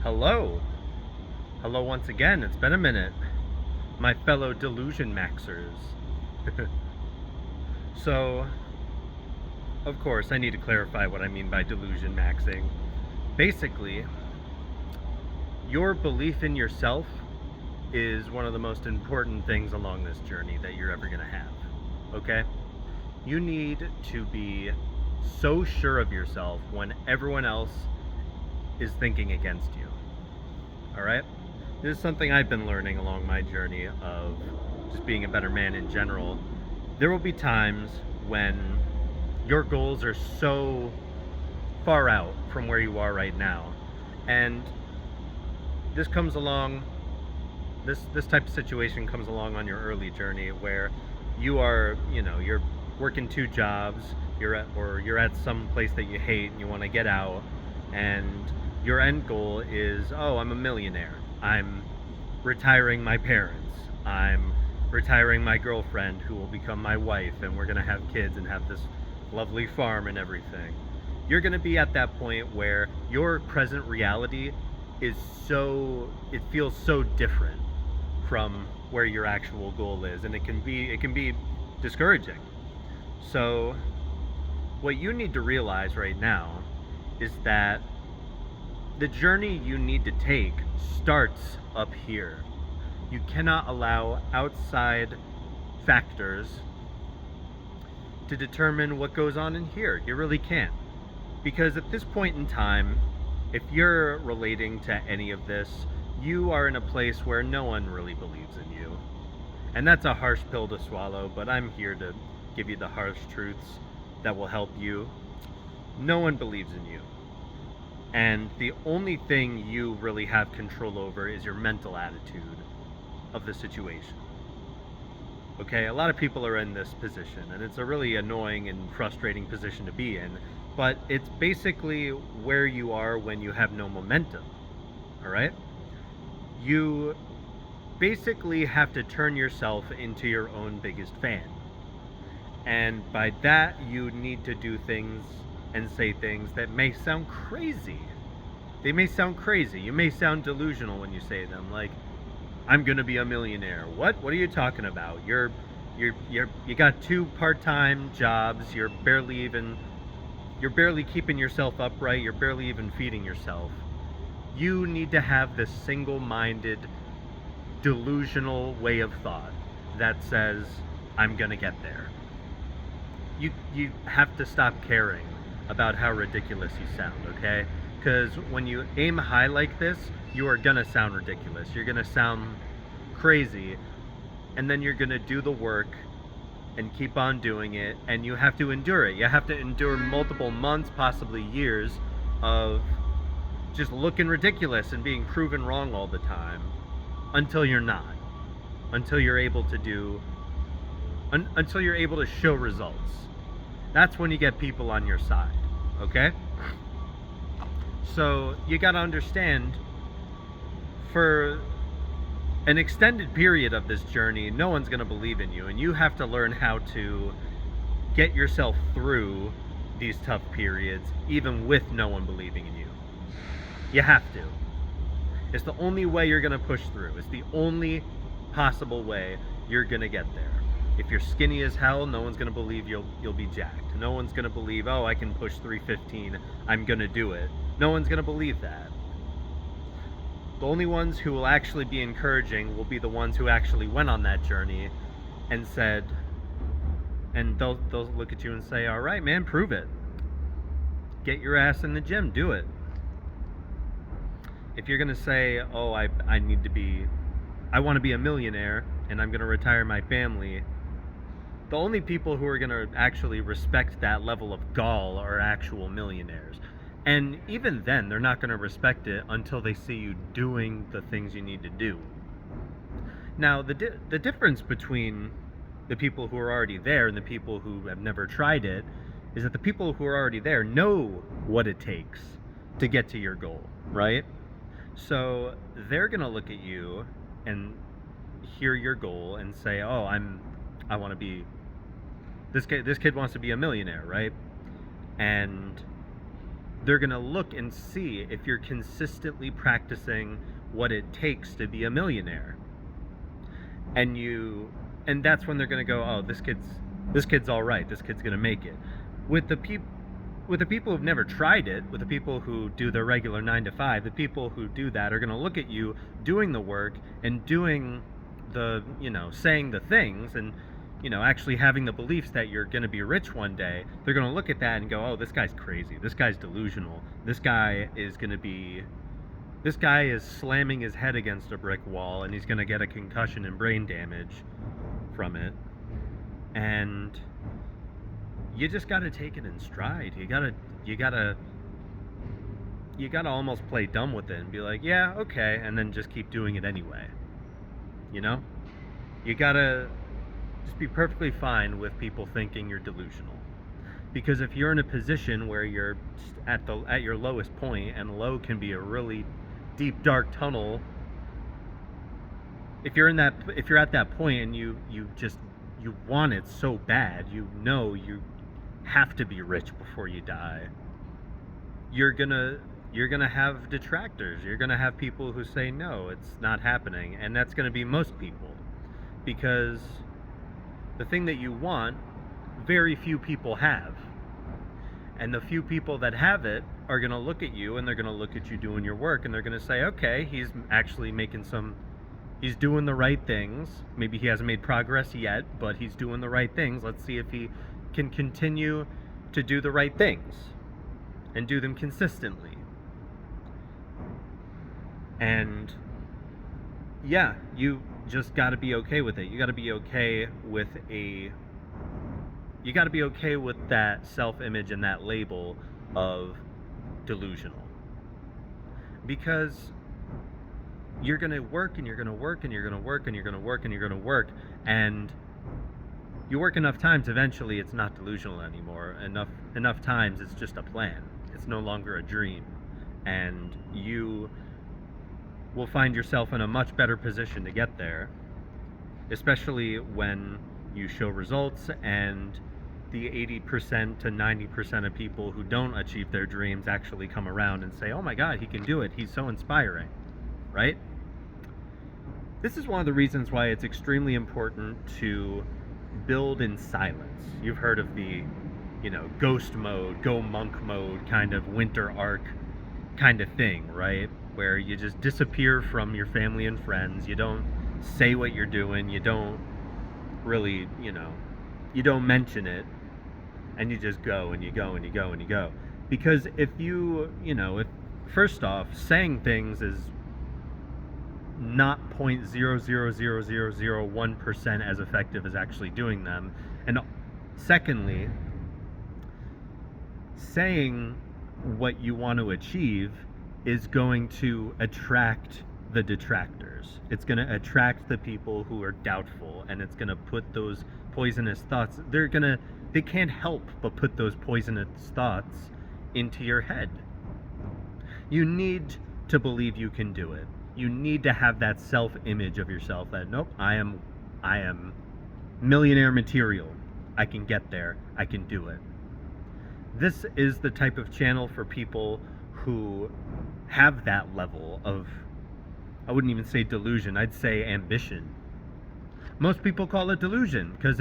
Hello. Hello once again. It's been a minute, my fellow Delusionmaxxers. So, of course, I need to clarify what I mean by delusion maxing. Basically, your belief in yourself is one of the most important things along this journey that you're ever going to have. Okay? You need to be so sure of yourself when everyone else is thinking against you. All right? This is something I've been learning along my journey of just being a better man in general. There will be times when your goals are so far out from where you are right now. And this comes along this type of situation comes along on your early journey where you're working two jobs, you're at some place that you hate and you want to get out, and your end goal is, oh, I'm a millionaire. I'm retiring my parents. I'm retiring my girlfriend who will become my wife, and we're going to have kids and have this lovely farm and everything. You're going to be at that point where your present reality is it feels so different from where your actual goal is, and it can be discouraging. So what you need to realize right now is that the journey you need to take starts up here. You cannot allow outside factors to determine what goes on in here. You really can't. Because at this point in time, if you're relating to any of this, you are in a place where no one really believes in you. And that's a harsh pill to swallow, but I'm here to give you the harsh truths that will help you. No one believes in you. And the only thing you really have control over is your mental attitude of the situation. Okay, a lot of people are in this position, and it's a really annoying and frustrating position to be in, but it's basically where you are when you have no momentum. All right? You basically have to turn yourself into your own biggest fan. And by that, you need to do things and say things that may sound crazy. They may sound crazy. You may sound delusional when you say them, like, I'm gonna be a millionaire. What? What are you talking about? You got two part-time jobs. You're barely keeping yourself upright. You're barely even feeding yourself. You need to have this single-minded, delusional way of thought that says, I'm gonna get there. You have to stop caring about how ridiculous you sound, okay? Because when you aim high like this, you are gonna sound ridiculous. You're gonna sound crazy, and then you're gonna do the work and keep on doing it, and you have to endure it. You have to endure multiple months, possibly years, of just looking ridiculous and being proven wrong all the time until you're not. Until you're able to until you're able to show results. That's when you get people on your side, okay? So you got to understand, for an extended period of this journey, no one's going to believe in you, and you have to learn how to get yourself through these tough periods even with no one believing in you. You have to. It's the only way you're going to push through. It's the only possible way you're going to get there. If you're skinny as hell, no one's going to believe you'll be jacked. No one's going to believe, oh, I can push 315, I'm going to do it. No one's going to believe that. The only ones who will actually be encouraging will be the ones who actually went on that journey and said, and they'll look at you and say, all right, man, prove it. Get your ass in the gym, do it. If you're going to say, oh, I want to be a millionaire and I'm going to retire my family, the only people who are going to actually respect that level of gall are actual millionaires. And even then, they're not going to respect it until they see you doing the things you need to do. Now, the difference between the people who are already there and the people who have never tried it is that the people who are already there know what it takes to get to your goal, right? So they're going to look at you and hear your goal and say, oh, I want to be, this kid wants to be a millionaire, right? And they're going to look and see if you're consistently practicing what it takes to be a millionaire. And that's when they're going to go, oh, this kid's all right. This kid's going to make it. With the people who've never tried it, with the people who do their regular 9 to 5, the people who do that are going to look at you doing the work and doing the, saying the things and, actually having the beliefs that you're going to be rich one day. They're going to look at that and go, oh, this guy's crazy. This guy's delusional. This guy is slamming his head against a brick wall and he's going to get a concussion and brain damage from it. And you just got to take it in stride. You got to almost play dumb with it and be like, yeah, okay, and then just keep doing it anyway. You got to just be perfectly fine with people thinking you're delusional. Because if you're in a position where you're at your lowest point, and low can be a really deep dark tunnel, if you're at that point and you want it so bad, you have to be rich before you die, you're gonna have detractors. You're gonna have people who say no, it's not happening, and that's gonna be most people, because the thing that you want, very few people have. And the few people that have it are going to look at you, and they're going to look at you doing your work, and they're going to say, okay, he's actually he's doing the right things. Maybe he hasn't made progress yet, but he's doing the right things. Let's see if he can continue to do the right things and do them consistently. And yeah, you just got to be okay with it. You got to be okay with that self-image and that label of delusional. Because you're going to work and you're going to work and you're going to work and you're going to work and you're going to work, and you work enough times, eventually it's not delusional anymore. Enough times it's just a plan. It's no longer a dream. And you will find yourself in a much better position to get there, especially when you show results and the 80% to 90% of people who don't achieve their dreams actually come around and say, oh my God, he can do it. He's so inspiring, right? This is one of the reasons why it's extremely important to build in silence. You've heard of the, ghost mode, go monk mode kind of winter arc kind of thing, right? Where you just disappear from your family and friends. You don't say what you're doing. You don't really, you don't mention it, and you just go and you go and you go and you go. Because if first off, saying things is not 0.00001% as effective as actually doing them. And secondly, saying what you want to achieve is going to attract the detractors. It's going to attract the people who are doubtful, and it's going to put those poisonous thoughts, they can't help but put those poisonous thoughts into your head. You need to believe you can do it. You need to have that self-image of yourself that, nope, I am millionaire material. I can get there. I can do it. This is the type of channel for people who have that level of, I wouldn't even say delusion, I'd say ambition. Most people call it delusion because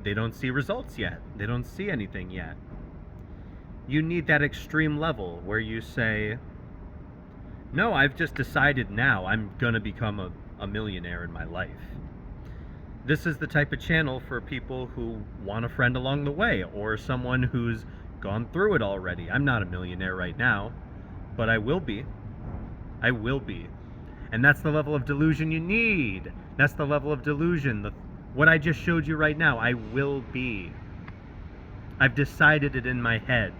they don't see results yet. They don't see anything yet. You need that extreme level where you say, no, I've just decided now I'm going to become a millionaire in my life. This is the type of channel for people who want a friend along the way, or someone who's gone through it already. I'm not a millionaire right now, but I will be. I will be. And that's the level of delusion you need. That's the level of delusion. What I just showed you right now, I will be. I've decided it in my head.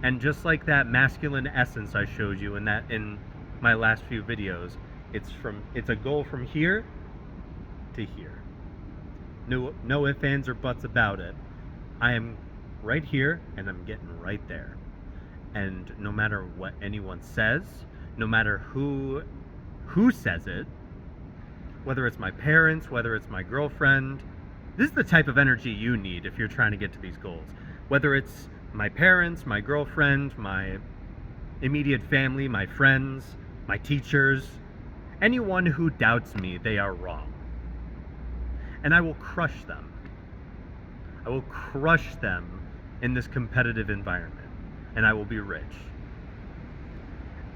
And just like that masculine essence I showed you in my last few videos, it's a goal from here to here. No ifs, ands, or buts about it. I am right here, and I'm getting right there. And no matter what anyone says, no matter who says it, whether it's my parents, whether it's my girlfriend, this is the type of energy you need if you're trying to get to these goals. Whether it's my parents, my girlfriend, my immediate family, my friends, my teachers, anyone who doubts me, they are wrong. And I will crush them. I will crush them in this competitive environment, and I will be rich.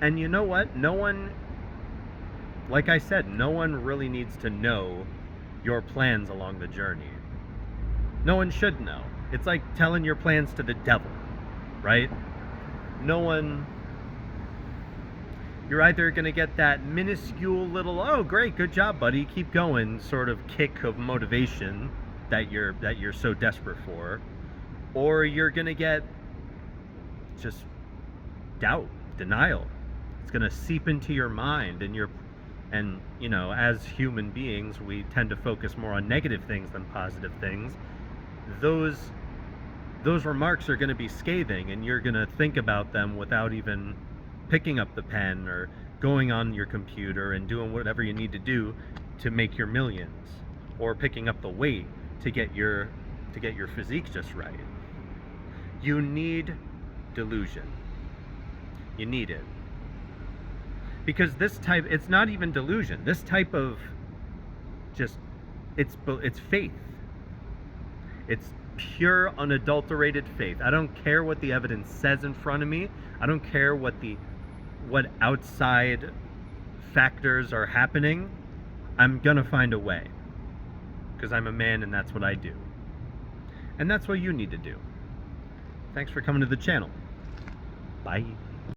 And you know what? No one, like I said, no one really needs to know your plans along the journey. No one should know. It's like telling your plans to the devil, right? No one. You're either going to get that minuscule little, oh great, good job buddy, keep going sort of kick of motivation that you're so desperate for, or you're going to get just doubt, denial. It's going to seep into your mind, and you know, as human beings, we tend to focus more on negative things than positive things. Those remarks are going to be scathing, and you're going to think about them without even picking up the pen or going on your computer and doing whatever you need to do to make your millions, or picking up the weight to get your physique just right. You need delusion. You need it. Because it's not even delusion. This type of it's faith. It's pure, unadulterated faith. I don't care what the evidence says in front of me. I don't care what outside factors are happening. I'm gonna find a way, because I'm a man and that's what I do. And that's what you need to do. Thanks for coming to the channel. Bye.